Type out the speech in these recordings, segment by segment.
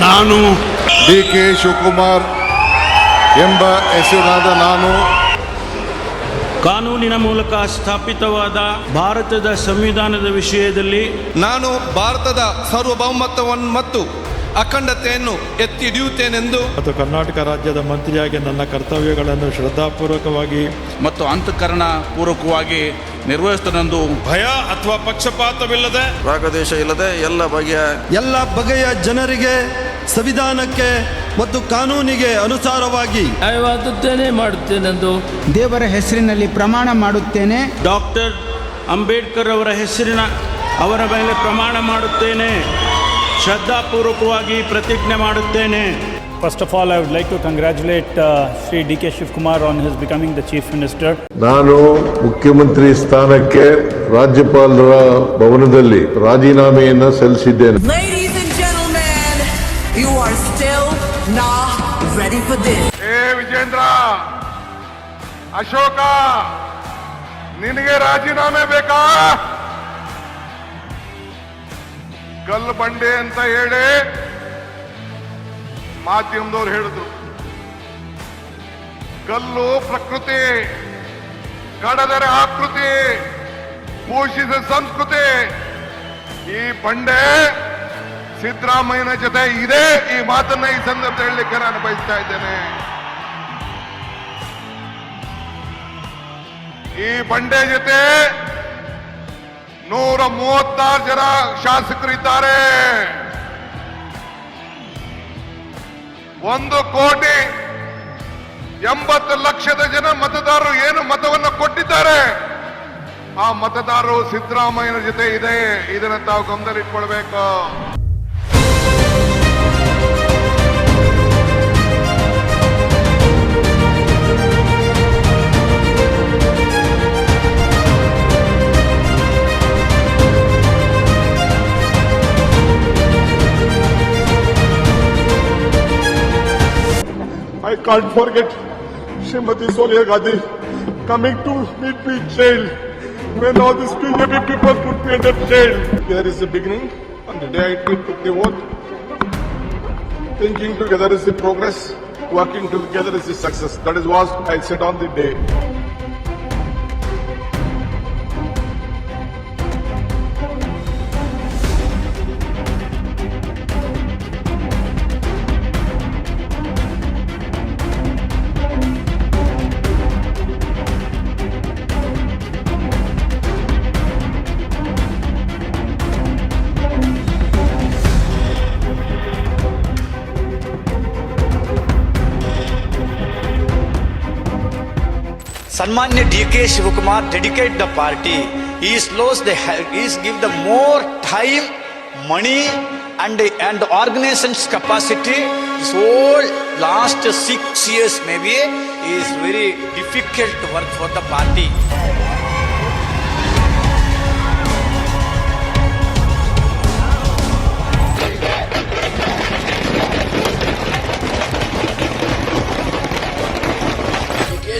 ನಾನು DK ಶಿವಕುಮಾರ್ ಎಂಬ ಹೆಸರಿನಾದ ನಾನು ಕಾನೂನಿನ ಮೂಲಕ ಸ್ಥಾಪಿತವಾದ ಭಾರತದ ಸಂವಿಧಾನದ ವಿಷಯದಲ್ಲಿ ನಾನು ಭಾರತದ ಸಾರ್ವಭೌಮತ್ವವನ್ನು ಮತ್ತು ಅಖಂಡತೆಯನ್ನು ಎತ್ತಿ ಹಿಡಿಯುತ್ತೇನೆಂದು ಮತ್ತು ಕರ್ನಾಟಕ ರಾಜ್ಯದ ಮಂತ್ರಿಯಾಗಿ ನನ್ನ ಕರ್ತವ್ಯಗಳನ್ನು ಶ್ರದ್ಧಾಪೂರ್ವಕವಾಗಿ ಮತ್ತು ಅಂತಃಕರಣ ಪೂರ್ವಕವಾಗಿ ನಿರ್ವಹಿಸುತ್ತೇನೆಂದು ಭಯ ಅಥವಾ ಪಕ್ಷಪಾತವಿಲ್ಲದೆ ರಾಗದೇಶ ಇಲ್ಲದೆ ಎಲ್ಲ ಬಗೆಯ ಜನರಿಗೆ ಸಂವಿಧಾನಕ್ಕೆ ಮತ್ತು ಕಾನೂನಿಗೆ ಅನುಸಾರವಾಗಿ ನ್ಯಾಯವಾದದ್ದೇನೆ ಮಾಡುತ್ತೇನೆಂದು ದೇವರ ಹೆಸರಿನಲ್ಲಿ ಪ್ರಮಾಣ ಮಾಡುತ್ತೇನೆ. ಡಾಕ್ಟರ್ ಅಂಬೇಡ್ಕರ್ ಅವರ ಹೆಸರಿನ ಅವರ ಮೇಲೆ ಪ್ರಮಾಣ ಮಾಡುತ್ತೇನೆ. ಶ್ರದ್ಧಾಪೂರ್ವಕವಾಗಿ ಪ್ರತಿಜ್ಞೆ ಮಾಡುತ್ತೇನೆ. First of all, I would like to congratulate Sri DK Shivkumar on his becoming the Chief Minister. ನಾನು ಮುಖ್ಯಮಂತ್ರಿ ಸ್ಥಾನಕ್ಕೆ ರಾಜ್ಯಪಾಲರ ಭವನದಲ್ಲಿ ರಾಜೀನಾಮೆಯನ್ನು ಸಲ್ಲಿಸಿದ್ದೇನೆ. Ladies and gentlemen, you are still not ready for this. Vijendra, Ashoka, ನಿನಗೆ ರಾಜೀನಾಮೆ ಬೇಕಾ? ಕಲ್ಲು ಬಂಡೆ ಅಂತ ಹೇಳಿ ಮಾಧ್ಯಮದವ್ರು ಹೇಳಿದ್ರು. ಕಲ್ಲು ಪ್ರಕೃತಿ, ಕಡದರೆ ಆಕೃತಿ, ಪೋಷಿಸಿದ ಸಂಸ್ಕೃತಿ. ಈ ಬಂಡೆ ಸಿದ್ದರಾಮಯ್ಯನ ಜೊತೆ ಇದೆ. ಈ ಮಾತನ್ನ ಈ ಸಂದರ್ಭ ಹೇಳಲಿಕ್ಕೆ ನಾನು ಬಯಸ್ತಾ ಇದ್ದೇನೆ. ಈ ಬಂಡೆ ಜೊತೆ 136 ಜನ ಶಾಸಕರಿದ್ದಾರೆ. 1,80,00,000 ಜನ ಮತದಾರರು ಏನು ಮತವನ್ನು ಕೊಟ್ಟಿದ್ದಾರೆ. ಆ ಮತದಾರರು ಸಿದ್ದರಾಮಯ್ಯನ ಜೊತೆ ಇದೆ. ಇದನ್ನ ತಾವು ಗಮನದಲ್ಲಿಟ್ಕೊಳ್ಬೇಕು. I can't forget Srimati Sonia Gandhi coming to meet me in jail when all these BJP people put me in the jail. There is the beginning. On the day I took the vote, thinking together is the progress, working together is the success. That is what I said on the day. Sanmanya DK Shivkumar dedicate the party. He give the more time, money and organization's capacity. This whole last 6 years maybe is very difficult to work for the party.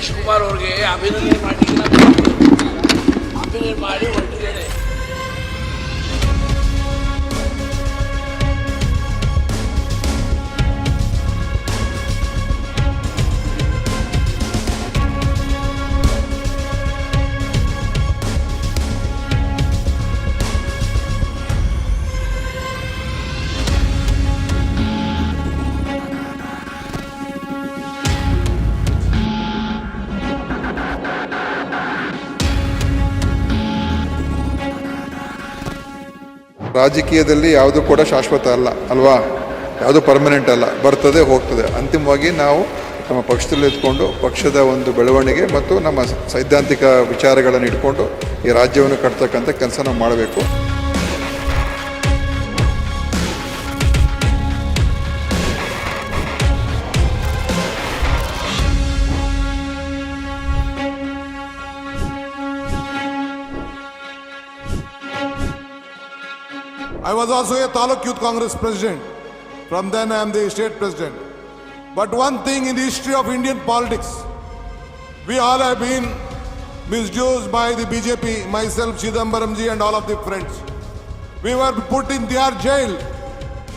Shivakumar ಅವ್ರಿಗೆ ಅಭಿನಂದನೆ ಮಾಡಿ ಹೊರಟಿದ್ದೇನೆ. ರಾಜಕೀಯದಲ್ಲಿ ಯಾವುದು ಕೂಡ ಶಾಶ್ವತ ಅಲ್ವಾ? ಯಾವುದು ಪರ್ಮನೆಂಟ್ ಅಲ್ಲ, ಬರ್ತದೆ ಹೋಗ್ತದೆ. ಅಂತಿಮವಾಗಿ ನಾವು ನಮ್ಮ ಪಕ್ಷದಲ್ಲಿ ಇದ್ಕೊಂಡು ಪಕ್ಷದ ಒಂದು ಬೆಳವಣಿಗೆ ಮತ್ತು ನಮ್ಮ ಸೈದ್ಧಾಂತಿಕ ವಿಚಾರಗಳನ್ನು ಇಟ್ಕೊಂಡು ಈ ರಾಜ್ಯವನ್ನು ಕಟ್ತಕ್ಕಂಥ ಕೆಲಸ ನಾವು ಮಾಡಬೇಕು. I was also a Taluk Youth Congress president. From then I am the state president. But one thing in the history of Indian politics, we all have been misused by the BJP, myself, Chidambaramji and all of the friends. We were put in their jail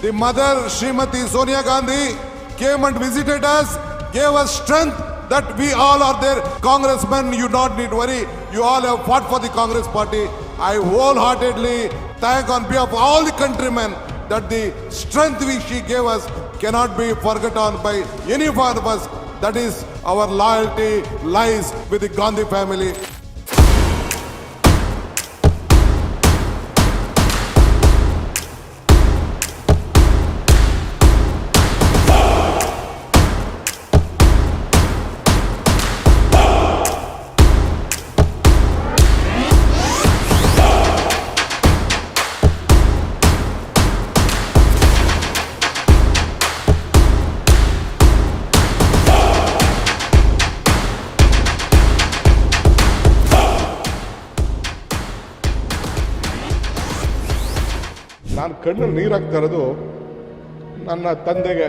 the mother, Srimati Sonia Gandhi, came and visited us, gave us strength that we all are there. Congressmen, you not need worry. You all have fought for the Congress party. I wholeheartedly thank on behalf of all the countrymen that the strength which she gave us cannot be forgotten by any one of us. That is, our loyalty lies with the Gandhi family. ನಾನು ಕಣ್ಣಲ್ಲಿ ನೀರು ಹಾಕ್ತಾ ಇರೋದು ನನ್ನ ತಂದೆಗೆ,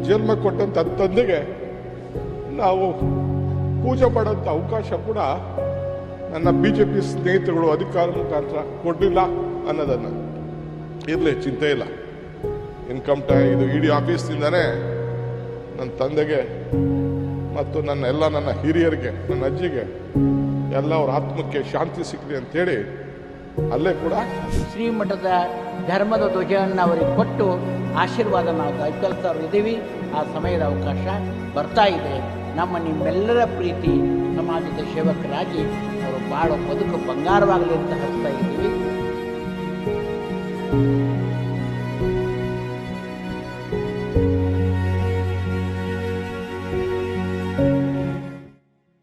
ಜನ್ಮ ಕೊಟ್ಟಂಥ ತಂದೆಗೆ ನಾವು ಪೂಜೆ ಮಾಡೋಂಥ ಅವಕಾಶ ಕೂಡ ನನ್ನ BJP ಸ್ನೇಹಿತರುಗಳು ಅಧಿಕಾರ ಮುಖಾಂತರ ಕೊಡಲಿಲ್ಲ ಅನ್ನೋದನ್ನು. ಇರಲಿ, ಚಿಂತೆ ಇಲ್ಲ. ಇನ್ಕಮ್ ಟ್ಯಾಕ್ಸ್ ಇದು ED ಆಫೀಸ್ನಿಂದನೇ ನನ್ನ ತಂದೆಗೆ ಮತ್ತು ನನ್ನ ಹಿರಿಯರಿಗೆ, ನನ್ನ ಅಜ್ಜಿಗೆ ಎಲ್ಲ ಅವ್ರ ಆತ್ಮಕ್ಕೆ ಶಾಂತಿ ಸಿಗಲಿ ಅಂತೇಳಿ ಅಲ್ಲೇ ಕೂಡ ಶ್ರೀಮಠದ ಧರ್ಮದ ಧ್ವಜವನ್ನು ಅವರಿಗೆ ಕೊಟ್ಟು ಆಶೀರ್ವಾದ ನಾವು ಕೈಕೊಳ್ತಾ ಇದ್ದೀವಿ. ಆ ಸಮಯದ ಅವಕಾಶ ಬರ್ತಾ ಇದೆ. ನಿಮ್ಮೆಲ್ಲರ ಪ್ರೀತಿ ಸಮಾಜದ ಸೇವಕರಾಗಿ ಅವರು ಬಾಳೋ ಬದುಕು ಬಂಗಾರವಾಗಲಿ ಅಂತ ಹೇಳ್ತಾ ಇದ್ದೀವಿ.